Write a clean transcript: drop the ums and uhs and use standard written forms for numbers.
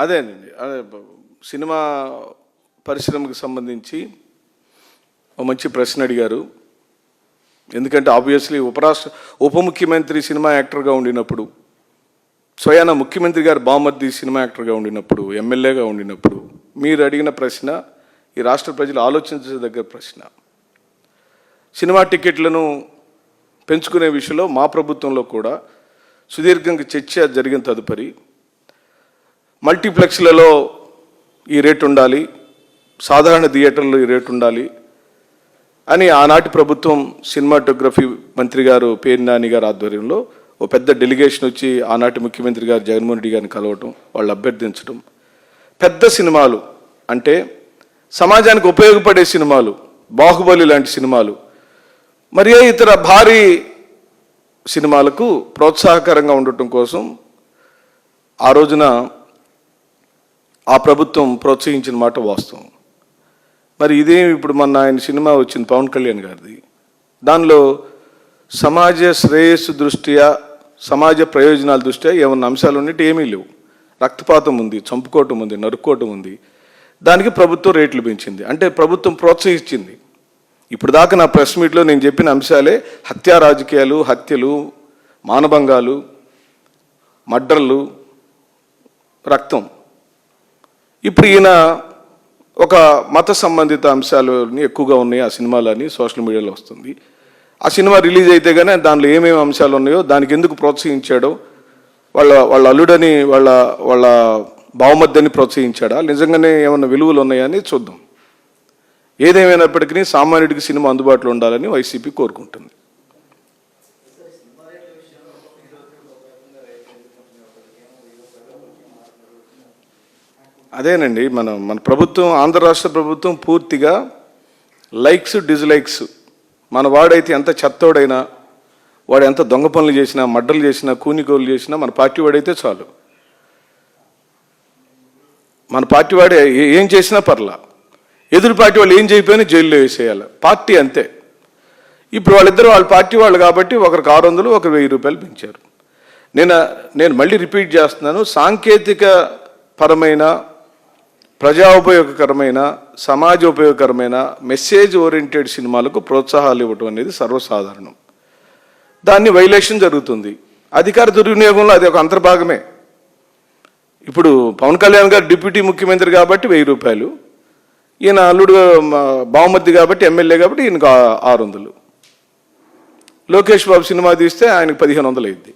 అదేనండి. అదే సినిమా పరిశ్రమకు సంబంధించి ఒక మంచి ప్రశ్న అడిగారు. ఎందుకంటే ఆబ్వియస్లీ ఉప ముఖ్యమంత్రి సినిమా యాక్టర్గా ఉండినప్పుడు, స్వయాన ముఖ్యమంత్రి గారు బామర్ది సినిమా యాక్టర్గా ఉండినప్పుడు, ఎమ్మెల్యేగా ఉండినప్పుడు మీరు అడిగిన ప్రశ్న ఈ రాష్ట్ర ప్రజలు ఆలోచించదగ్గ ప్రశ్న. సినిమా టికెట్లను పెంచుకునే విషయంలో మా ప్రభుత్వంలో కూడా సుదీర్ఘంగా చర్చ జరిగిన తదుపరి మల్టీప్లెక్స్లలో ఈ రేటు ఉండాలి, సాధారణ థియేటర్లో ఈ రేటు ఉండాలి అని ఆనాటి ప్రభుత్వం సినిమాటోగ్రఫీ మంత్రి గారు పేర్ని నాని గారి ఆధ్వర్యంలో ఓ పెద్ద డెలిగేషన్ వచ్చి ఆనాటి ముఖ్యమంత్రి గారు జగన్మోహన్ రెడ్డి గారిని కలవటం, వాళ్ళు అభ్యర్థించడం, పెద్ద సినిమాలు అంటే సమాజానికి ఉపయోగపడే సినిమాలు, బాహుబలి లాంటి సినిమాలు, మరి ఇతర భారీ సినిమాలకు ప్రోత్సాహకరంగా ఉండటం కోసం ఆ రోజున ఆ ప్రభుత్వం ప్రోత్సహించిన మాట వాస్తవం. మరి ఇదే ఇప్పుడు మొన్న ఆయన సినిమా వచ్చింది పవన్ కళ్యాణ్ గారిది, దానిలో సమాజ శ్రేయస్సు దృష్ట్యా, సమాజ ప్రయోజనాల దృష్ట్యా ఏమన్నా అంశాలు ఉన్నట్టు ఏమీ లేవు. రక్తపాతం ఉంది, చంపుకోవటం ఉంది, నరుక్కోవటం ఉంది. దానికి ప్రభుత్వం రేట్లు పెంచింది, అంటే ప్రభుత్వం ప్రోత్సహించింది. ఇప్పుడు దాకా నా ప్రెస్ మీట్లో నేను చెప్పిన అంశాలే హత్యా రాజకీయాలు, హత్యలు, మానభంగాలు, మర్డర్లు, రక్తం. ఇప్పుడు ఈయన ఒక మత సంబంధిత అంశాలని ఎక్కువగా ఉన్నాయి ఆ సినిమాలని సోషల్ మీడియాలో వస్తుంది. ఆ సినిమా రిలీజ్ అయితే కానీ దానిలో ఏమేమి అంశాలు ఉన్నాయో, దానికి ఎందుకు ప్రోత్సహించాడో, వాళ్ళ అల్లుడని వాళ్ళ బావమద్దని ప్రోత్సహించాడా, నిజంగానే ఏమన్నా విలువలు ఉన్నాయని చూద్దాం. ఏదేమైనప్పటికీ సామాన్యుడికి సినిమా అందుబాటులో ఉండాలని వైసీపీ కోరుకుంటుంది. అదేనండి, మన ప్రభుత్వం, ఆంధ్ర రాష్ట్ర ప్రభుత్వం పూర్తిగా లైక్స్ డిజ్లైక్స్, మన వాడైతే ఎంత చెత్తోడైనా, వాడు ఎంత దొంగ పనులు చేసినా, మడ్డలు చేసినా, కూనికోలు చేసినా మన పార్టీ వాడైతే చాలు. మన పార్టీ వాడే ఏం చేసినా పర్లా, ఎదురు పార్టీ వాళ్ళు ఏం చేయకపోయినా జైల్లో వేసేయాలి, పార్టీ అంతే. ఇప్పుడు వాళ్ళిద్దరు వాళ్ళ పార్టీ వాళ్ళు కాబట్టి ఒకరికి 600, ఒకరు 1000 రూపాయలు పెంచారు. నేను మళ్ళీ రిపీట్ చేస్తున్నాను, సాంకేతిక పరమైన, ప్రజా ఉపయోగకరమైన, సమాజ ఉపయోగకరమైన, మెసేజ్ ఓరియంటెడ్ సినిమాలకు ప్రోత్సాహాలు ఇవ్వటం అనేది సర్వసాధారణం. దాన్ని వైలేషన్ జరుగుతుంది. అధికార దుర్వినియోగంలో అది ఒక అంతర్భాగమే. ఇప్పుడు పవన్ కళ్యాణ్ గారు డిప్యూటీ ముఖ్యమంత్రి కాబట్టి 1000 రూపాయలు, ఈయన అల్లుడు బావమర్ది కాబట్టి, ఎమ్మెల్యే కాబట్టి ఈయనకు 600. లోకేష్ బాబు సినిమా తీస్తే ఆయనకు 1500 అయింది.